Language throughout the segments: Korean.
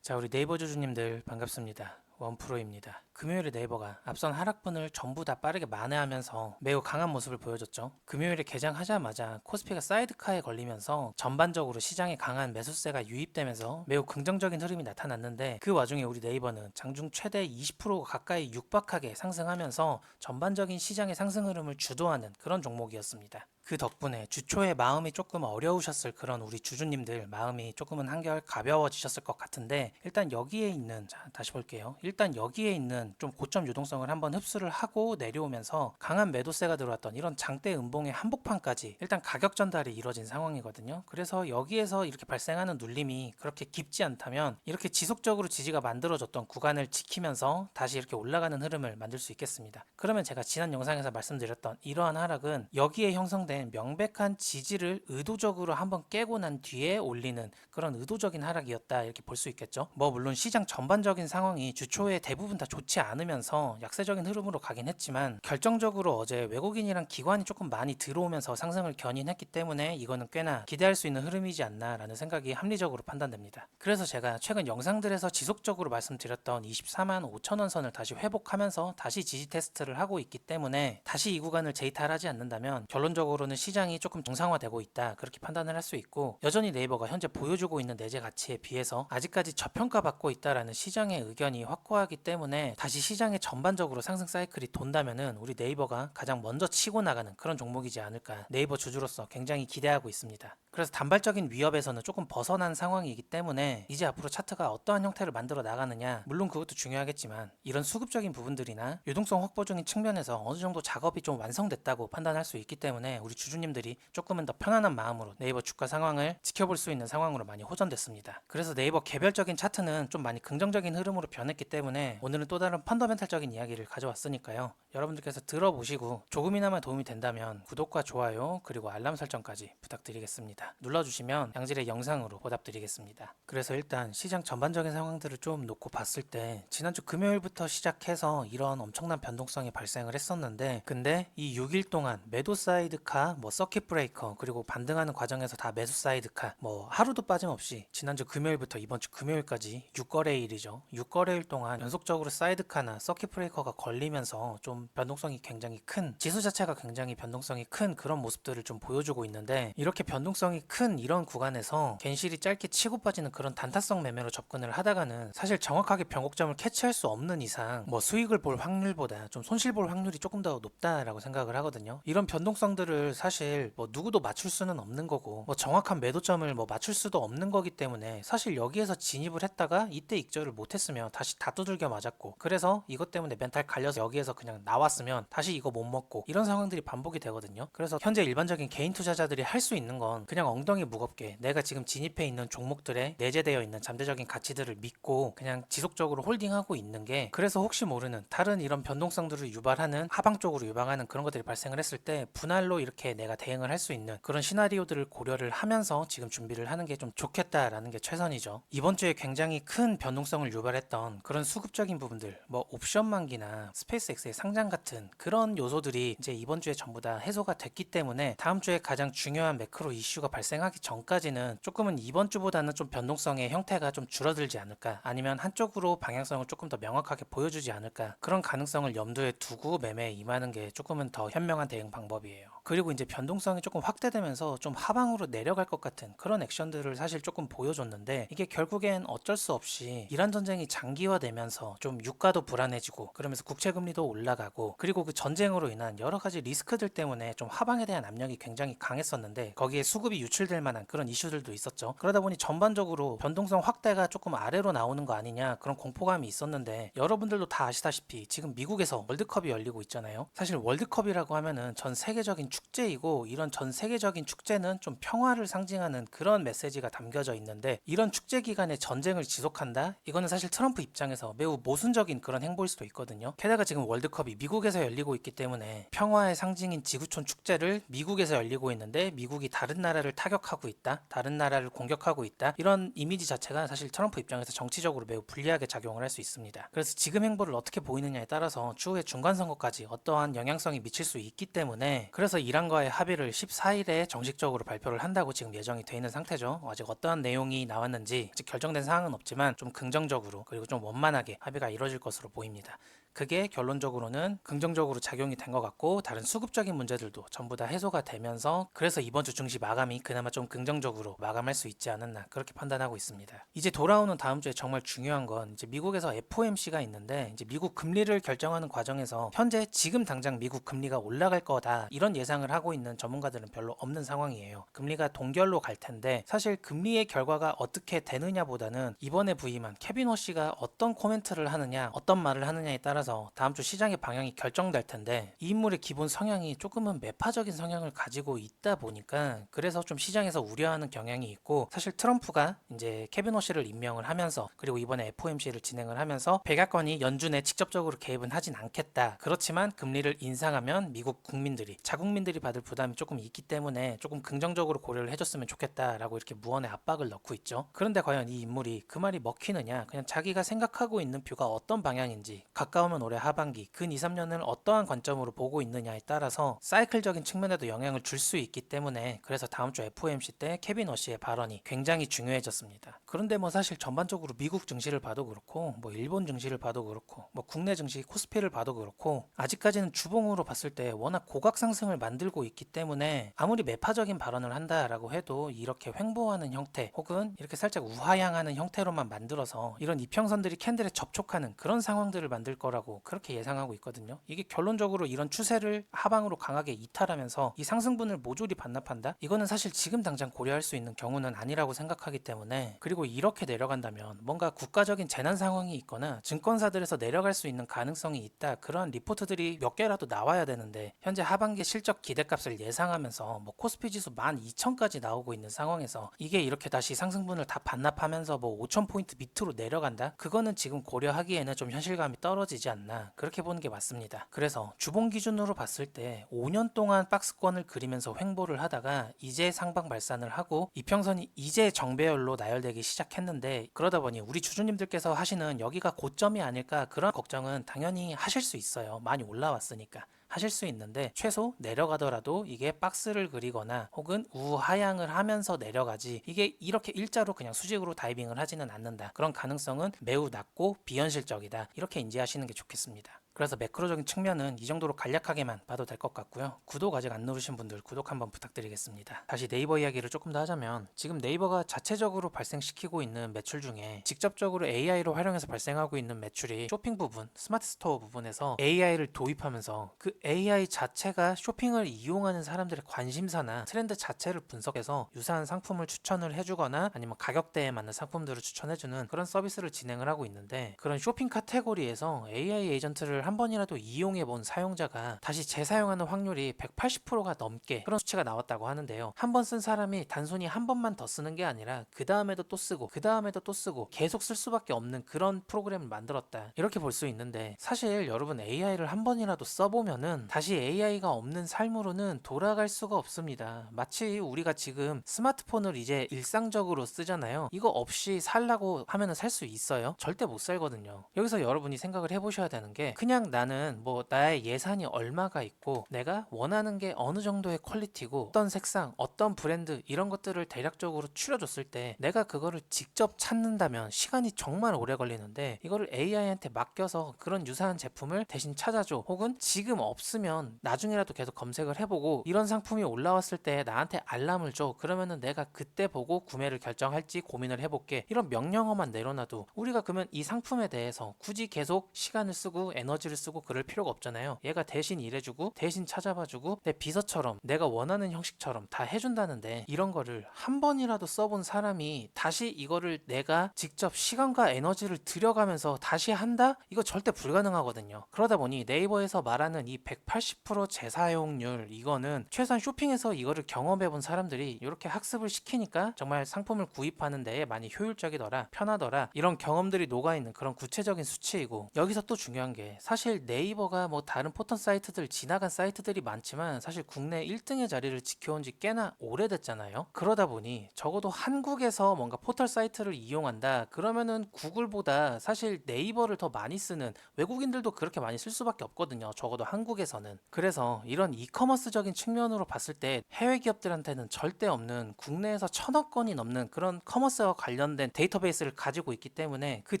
자, 우리 네이버 주주님들 반갑습니다. 원프로입니다. 금요일에 네이버가 앞선 하락분을 전부 다 빠르게 만회하면서 매우 강한 모습을 보여줬죠. 금요일에 개장하자마자 코스피가 사이드카에 걸리면서 전반적으로 시장에 강한 매수세가 유입되면서 매우 긍정적인 흐름이 나타났는데, 그 와중에 우리 네이버는 장중 최대 20% 가까이 육박하게 상승하면서 전반적인 시장의 상승 흐름을 주도하는 그런 종목이었습니다. 그 덕분에 주초에 마음이 조금 어려우셨을 그런 우리 주주님들 마음이 조금은 한결 가벼워지셨을 것 같은데, 일단 여기에 있는, 자 다시 볼게요. 일단 여기에 있는 좀 고점 유동성을 한번 흡수를 하고 내려오면서 강한 매도세가 들어왔던 이런 장대 음봉의 한복판까지 일단 가격 전달이 이루어진 상황이거든요. 그래서 여기에서 이렇게 발생하는 눌림이 그렇게 깊지 않다면 이렇게 지속적으로 지지가 만들어졌던 구간을 지키면서 다시 이렇게 올라가는 흐름을 만들 수 있겠습니다. 그러면 제가 지난 영상에서 말씀드렸던 이러한 하락은 여기에 형성된 명백한 지지를 의도적으로 한번 깨고 난 뒤에 올리는 그런 의도적인 하락이었다, 이렇게 볼 수 있겠죠. 뭐 물론 시장 전반적인 상황이 주초에 대부분 다 좋지 않으면서 약세적인 흐름으로 가긴 했지만, 결정적으로 어제 외국인이랑 기관이 조금 많이 들어오면서 상승을 견인했기 때문에 이거는 꽤나 기대할 수 있는 흐름이지 않나라는 생각이 합리적으로 판단됩니다. 그래서 제가 최근 영상들에서 지속적으로 말씀드렸던 24만 5천 원 선을 다시 회복하면서 다시 지지 테스트를 하고 있기 때문에, 다시 이 구간을 재이탈하지 않는다면 결론적으로는 시장이 조금 정상화되고 있다, 그렇게 판단을 할 수 있고, 여전히 네이버가 현재 보여주고 있는 내재 가치에 비해서 아직까지 저평가받고 있다라는 시장의 의견이 확고하기 때문에, 다시 시장의 전반적으로 상승 사이클이 돈다면은 우리 네이버가 가장 먼저 치고 나가는 그런 종목이지 않을까, 네이버 주주로서 굉장히 기대하고 있습니다. 그래서 단발적인 위협에서는 조금 벗어난 상황이기 때문에 이제 앞으로 차트가 어떠한 형태를 만들어 나가느냐, 물론 그것도 중요하겠지만 이런 수급적인 부분들이나 유동성 확보 중인 측면에서 어느 정도 작업이 좀 완성됐다고 판단할 수 있기 때문에 우리 주주님들이 조금은 더 편안한 마음으로 네이버 주가 상황을 지켜볼 수 있는 상황으로 많이 호전됐습니다. 그래서 네이버 개별적인 차트는 좀 많이 긍정적인 흐름으로 변했기 때문에 오늘은 또 다른 펀더멘탈적인 이야기를 가져왔으니까요. 여러분들께서 들어보시고 조금이나마 도움이 된다면 구독과 좋아요 그리고 알람 설정까지 부탁드리겠습니다. 눌러주시면 양질의 영상으로 보답드리겠습니다. 그래서 일단 시장 전반적인 상황들을 좀 놓고 봤을 때, 지난주 금요일부터 시작해서 이런 엄청난 변동성이 발생을 했었는데, 근데 이 6일 동안 매도 사이드카, 뭐 서킷 브레이커, 그리고 반등하는 과정에서 다 매수 사이드카, 뭐 하루도 빠짐없이 지난주 금요일부터 이번 주 금요일까지 6거래일이죠. 6거래일 동안 연속적으로 사이드카나 서킷 브레이커가 걸리면서 좀 변동성이 굉장히 큰, 지수 자체가 굉장히 변동성이 큰 그런 모습들을 좀 보여주고 있는데, 이렇게 변동성이 큰 이런 구간에서 괜시리 짧게 치고 빠지는 그런 단타성 매매로 접근을 하다가는 사실 정확하게 변곡점을 캐치할 수 없는 이상 뭐 수익을 볼 확률보다 좀 손실 볼 확률이 조금 더 높다라고 생각을 하거든요. 이런 변동성들을 사실 뭐 누구도 맞출 수는 없는 거고, 뭐 정확한 매도점을 뭐 맞출 수도 없는 거기 때문에, 사실 여기에서 진입을 했다가 이때 익절을 못했으면 다시 다 두들겨 맞았고, 그래서 이것 때문에 멘탈 갈려서 여기에서 그냥 나왔으면 다시 이거 못 먹고, 이런 상황들이 반복이 되거든요. 그래서 현재 일반적인 개인 투자자들이 할 수 있는 건 그냥 엉덩이 무겁게 내가 지금 진입해 있는 종목들에 내재되어 있는 잠재적인 가치들을 믿고 그냥 지속적으로 홀딩하고 있는 게, 그래서 혹시 모르는 다른 이런 변동성들을 유발하는, 하방 쪽으로 유방하는 그런 것들이 발생을 했을 때 분할로 이렇게 내가 대응을 할 수 있는 그런 시나리오들을 고려를 하면서 지금 준비를 하는 게 좀 좋겠다라는 게 최선이죠. 이번 주에 굉장히 큰 변동성을 유발했던 그런 수급적인 부분들, 뭐 옵션 만기나 스페이스X의 상장 같은 그런 요소들이 이제 이번 주에 전부 다 해소가 됐기 때문에, 다음 주에 가장 중요한 매크로 이슈가 발생하기 전까지는 조금은 이번 주보다는 좀 변동성의 형태가 좀 줄어들지 않을까, 아니면 한쪽으로 방향성을 조금 더 명확하게 보여주지 않을까, 그런 가능성을 염두에 두고 매매에 임하는 게 조금은 더 현명한 대응 방법이에요. 그리고 이제 변동성이 조금 확대되면서 좀 하방으로 내려갈 것 같은 그런 액션들을 사실 조금 보여줬는데, 이게 결국엔 어쩔 수 없이 이란 전쟁이 장기화되면서 좀 유가도 불안해지고, 그러면서 국채금리도 올라가고, 그리고 그 전쟁으로 인한 여러 가지 리스크들 때문에 좀 하방에 대한 압력이 굉장히 강했었는데, 거기에 수급이 유출될 만한 그런 이슈들도 있었죠. 그러다 보니 전반적으로 변동성 확대가 조금 아래로 나오는 거 아니냐, 그런 공포감이 있었는데, 여러분들도 다 아시다시피 지금 미국에서 월드컵이 열리고 있잖아요. 사실 월드컵이라고 하면은 전 세계적인 축제이고, 이런 전 세계적인 축제는 좀 평화를 상징하는 그런 메시지가 담겨져 있는데, 이런 축제 기간에 전쟁을 지속한다? 이거는 사실 트럼프 입장에서 매우 모순적인 그런 행보일 수도 있거든요. 게다가 지금 월드컵이 미국에서 열리고 있기 때문에 평화의 상징인 지구촌 축제를 미국에서 열리고 있는데, 미국이 다른 나라를 타격하고 있다, 다른 나라를 공격하고 있다, 이런 이미지 자체가 사실 트럼프 입장에서 정치적으로 매우 불리하게 작용을 할 수 있습니다. 그래서 지금 행보를 어떻게 보이느냐에 따라서 추후에 중간선거까지 어떠한 영향성이 미칠 수 있기 때문에, 그래서 이란 시장과의 합의를 14일에 정식적으로 발표를 한다고 지금 예정이 돼 있는 상태죠. 아직 어떠한 내용이 나왔는지 아직 결정된 사항은 없지만 좀 긍정적으로 그리고 좀 원만하게 합의가 이루어질 것으로 보입니다. 그게 결론적으로는 긍정적으로 작용이 된 것 같고 다른 수급적인 문제들도 전부 다 해소가 되면서 그래서 이번 주 증시 마감이 그나마 좀 긍정적으로 마감할 수 있지 않았나 그렇게 판단하고 있습니다. 이제 돌아오는 다음 주에 정말 중요한 건 이제 미국에서 FOMC가 있는데 이제 미국 금리를 결정하는 과정에서 현재 지금 당장 미국 금리가 올라갈 거다 이런 예상을 하고 있는 전문가들은 별로 없는 상황이에요. 금리가 동결로 갈 텐데 사실 금리의 결과가 어떻게 되느냐보다는 이번에 부임한 케빈 워시가 어떤 코멘트를 하느냐 어떤 말을 하느냐에 따라서 다음 주 시장의 방향이 결정될 텐데 이 인물의 기본 성향이 조금은 매파적인 성향을 가지고 있다 보니까 그래서 좀 시장에서 우려하는 경향이 있고 사실 트럼프가 이제 케빈 워시를 임명을 하면서 그리고 이번에 FOMC를 진행을 하면서 백악관이 연준에 직접적으로 개입은 하진 않겠다. 그렇지만 금리를 인상하면 미국 국민들이 자국민들이 받을 부담이 조금 있기 때문에 조금 긍정적으로 고려를 해줬으면 좋겠다라고 이렇게 무언의 압박을 넣고 있죠. 그런데 과연 이 인물이 그 말이 먹히느냐 그냥 자기가 생각하고 있는 뷰가 어떤 방향인지 가까우면 올해 하반기 근 2, 3년을 어떠한 관점으로 보고 있느냐에 따라서 사이클적인 측면에도 영향을 줄 수 있기 때문에 그래서 다음 주 FOMC 때 케빈 워시의 발언이 굉장히 중요해졌습니다. 그런데 뭐 사실 전반적으로 미국 증시를 봐도 그렇고 뭐 일본 증시를 봐도 그렇고 뭐 국내 증시 코스피를 봐도 그렇고 아직까지는 주봉으로 봤을 때 워낙 고각 상승을 만들고 있기 때문에 아무리 매파적인 발언을 한다라고 해도 이렇게 횡보하는 형태 혹은 이렇게 살짝 우하향하는 형태로만 만들어서 이런 이평선들이 캔들에 접촉하는 그런 상황들을 만들 거라고 그렇게 예상하고 있거든요. 이게 결론적으로 이런 추세를 하방으로 강하게 이탈하면서 이 상승분을 모조리 반납한다? 이거는 사실 지금 당장 고려할 수 있는 경우는 아니라고 생각하기 때문에 그리고 이렇게 내려간다면 뭔가 국가적인 재난 상황이 있거나 증권사들에서 내려갈 수 있는 가능성이 있다. 그런 리포트들이 몇 개라도 나와야 되는데 현재 하반기 실적 기대값을 예상하면서 뭐 코스피 지수 12,000까지 나오고 있는 상황에서 이게 이렇게 다시 상승분을 다 반납하면서 뭐 5,000포인트 밑으로 내려간다? 그거는 지금 고려하기에는 좀 현실감이 떨어지지 않나 그렇게 보는 게 맞습니다. 그래서 주봉 기준으로 봤을 때 5년 동안 박스권을 그리면서 횡보를 하다가 이제 상방 발산을 하고 이평선이 이제 정배열로 나열되기 시작했는데 그러다 보니 우리 주주님들께서 하시는 여기가 고점이 아닐까 그런 걱정은 당연히 하실 수 있어요. 많이 올라왔으니까. 하실 수 있는데 최소 내려가더라도 이게 박스를 그리거나 혹은 우하향을 하면서 내려가지 이게 이렇게 일자로 그냥 수직으로 다이빙을 하지는 않는다. 그런 가능성은 매우 낮고 비현실적이다. 이렇게 인지하시는 게 좋겠습니다. 그래서 매크로적인 측면은 이 정도로 간략하게만 봐도 될 것 같고요. 구독 아직 안 누르신 분들 구독 한번 부탁드리겠습니다. 다시 네이버 이야기를 조금 더 하자면 지금 네이버가 자체적으로 발생시키고 있는 매출 중에 직접적으로 AI로 활용해서 발생하고 있는 매출이 쇼핑 부분, 스마트 스토어 부분에서 AI를 도입하면서 그 AI 자체가 쇼핑을 이용하는 사람들의 관심사나 트렌드 자체를 분석해서 유사한 상품을 추천을 해주거나 아니면 가격대에 맞는 상품들을 추천해주는 그런 서비스를 진행을 하고 있는데 그런 쇼핑 카테고리에서 AI 에이전트를 한 번이라도 이용해 본 사용자가 다시 재사용하는 확률이 180%가 넘게 그런 수치가 나왔다고 하는데요. 한 번 쓴 사람이 단순히 한 번만 더 쓰는 게 아니라 그 다음에도 또 쓰고 그 다음에도 또 쓰고 계속 쓸 수밖에 없는 그런 프로그램을 만들었다. 이렇게 볼 수 있는데 사실 여러분 AI를 한 번이라도 써보면은 다시 AI가 없는 삶으로는 돌아갈 수가 없습니다. 마치 우리가 지금 스마트폰을 이제 일상적으로 쓰잖아요. 이거 없이 살라고 하면은 살 수 있어요? 절대 못 살거든요. 여기서 여러분이 생각을 해보셔야 되는 게 그냥 나는 뭐 나의 예산이 얼마가 있고 내가 원하는 게 어느 정도의 퀄리티고 어떤 색상, 어떤 브랜드 이런 것들을 대략적으로 추려줬을 때 내가 그거를 직접 찾는다면 시간이 정말 오래 걸리는데 이거를 AI한테 맡겨서 그런 유사한 제품을 대신 찾아줘 혹은 지금 없으면 나중에라도 계속 검색을 해보고 이런 상품이 올라왔을 때 나한테 알람을 줘 그러면은 내가 그때 보고 구매를 결정할지 고민을 해볼게 이런 명령어만 내려놔도 우리가 그러면 이 상품에 대해서 굳이 계속 시간을 쓰고 에너지를 쓰고 그럴 필요가 없잖아요. 얘가 대신 일해주고 대신 찾아봐주고 내 비서처럼 내가 원하는 형식처럼 다 해준다는데 이런 거를 한 번이라도 써본 사람이 다시 이거를 내가 직접 시간과 에너지를 들여가면서 다시 한다? 이거 절대 불가능하거든요. 그러다 보니 네이버에서 말하는 이 180% 재사용률 이거는 최소한 쇼핑에서 이거를 경험해본 사람들이 이렇게 학습을 시키니까 정말 상품을 구입하는 데에 많이 효율적이더라 편하더라 이런 경험들이 녹아있는 그런 구체적인 수치이고 여기서 또 중요한 게 사실 네이버가 뭐 다른 포털 사이트들 지나간 사이트들이 많지만 사실 국내 1등의 자리를 지켜온 지 꽤나 오래됐잖아요. 그러다 보니 적어도 한국에서 뭔가 포털 사이트를 이용한다 그러면은 구글보다 사실 네이버를 더 많이 쓰는, 외국인들도 그렇게 많이 쓸 수밖에 없거든요. 적어도 한국에서는. 그래서 이런 이커머스적인 측면으로 봤을 때 해외 기업들한테는 절대 없는, 국내에서 1000억 건이 넘는 그런 커머스와 관련된 데이터베이스를 가지고 있기 때문에 그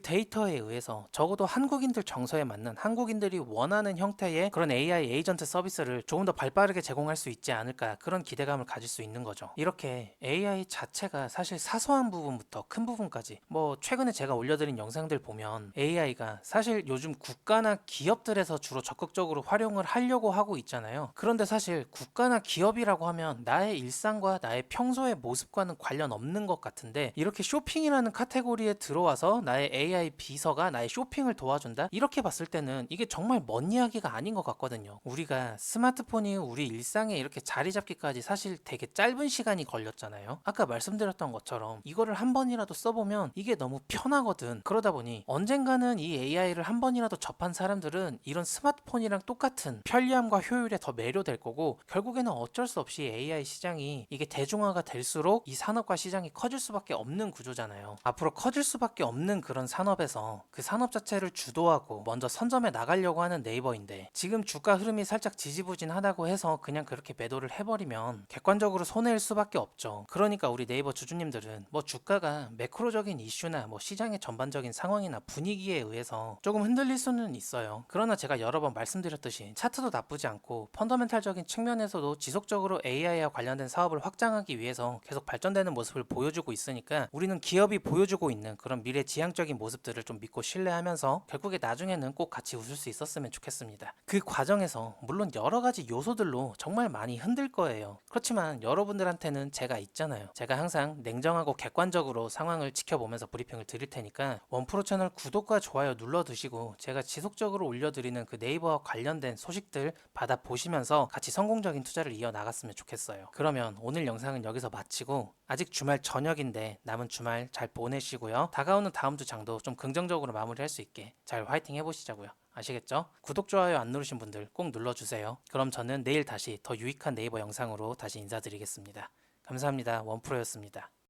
데이터에 의해서 적어도 한국인들 정서에 맞는, 한국인들이 원하는 형태의 그런 AI 에이전트 서비스를 조금 더 발빠르게 제공할 수 있지 않을까, 그런 기대감을 가질 수 있는 거죠. 이렇게 AI 자체가 사실 사소한 부분부터 큰 부분까지, 뭐 최근에 제가 올려드린 영상들 보면 AI가 사실 요즘 국가나 기업들에서 주로 적극적으로 활용을 하려고 하고 있잖아요. 그런데 사실 국가나 기업이라고 하면 나의 일상과 나의 평소의 모습과는 관련 없는 것 같은데, 이렇게 쇼핑이라는 카테고리에 들어와서 나의 AI 비서가 나의 쇼핑을 도와준다? 이렇게 봤을 때는 이게 정말 먼 이야기가 아닌 것 같거든요. 우리가 스마트폰이 우리 일상에 이렇게 자리 잡기까지 사실 되게 짧은 시간이 걸렸잖아요. 아까 말씀드렸던 것처럼 이거를 한 번이라도 써보면 이게 너무 편하거든. 그러다 보니 언젠가는 이 AI를 한 번이라도 접한 사람들은 이런 스마트폰이랑 똑같은 편리함과 효율에 더 매료될 거고, 결국에는 어쩔 수 없이 AI 시장이 이게 대중화가 될수록 이 산업과 시장이 커질 수밖에 없는 구조잖아요. 앞으로 커질 수밖에 없는 그런 산업에서 그 산업 자체를 주도하고 먼저 선점해 나가려고 하는 네이버인데, 지금 주가 흐름이 살짝 지지부진하다고 해서 그냥 그렇게 매도를 해버리면 객관적으로 손해일 수밖에 없죠. 그러니까 우리 네이버 주주님들은 뭐 주가가 매크로적인 이슈나 뭐 시장의 전반적인 상황이나 분위기에 의해서 조금 흔들릴 수는 있어요. 그러나 제가 여러 번 말씀드렸듯이 차트도 나쁘지 않고 펀더멘탈적인 측면에서도 지속적으로 AI와 관련된 사업을 확장하기 위해서 계속 발전되는 모습을 보여주고 있으니까, 우리는 기업이 보여주고 있는 그런 미래지향적인 모습들을 좀 믿고 신뢰하면서 결국에 나중에는 꼭 같이 웃을 수 있었으면 좋겠습니다. 그 과정에서 물론 여러 가지 요소들로 정말 많이 흔들 거예요. 그렇지만 여러분들한테는 제가 있잖아요. 제가 항상 냉정하고 객관적으로 상황을 지켜보면서 브리핑을 드릴 테니까 원프로 채널 구독과 좋아요 눌러두시고, 제가 지속적으로 올려드리는 그 네이버와 관련된 소식들 받아보시면서 같이 성공적인 투자를 이어나갔으면 좋겠어요. 그러면 오늘 영상은 여기서 마치고, 아직 주말 저녁인데 남은 주말 잘 보내시고요. 다가오는 다음 주 장도 좀 긍정적으로 마무리할 수 있게 잘 화이팅 해보시자고요. 아시겠죠? 구독, 좋아요 안 누르신 분들 꼭 눌러주세요. 그럼 저는 내일 다시 더 유익한 네이버 영상으로 다시 인사드리겠습니다. 감사합니다. 원프로였습니다.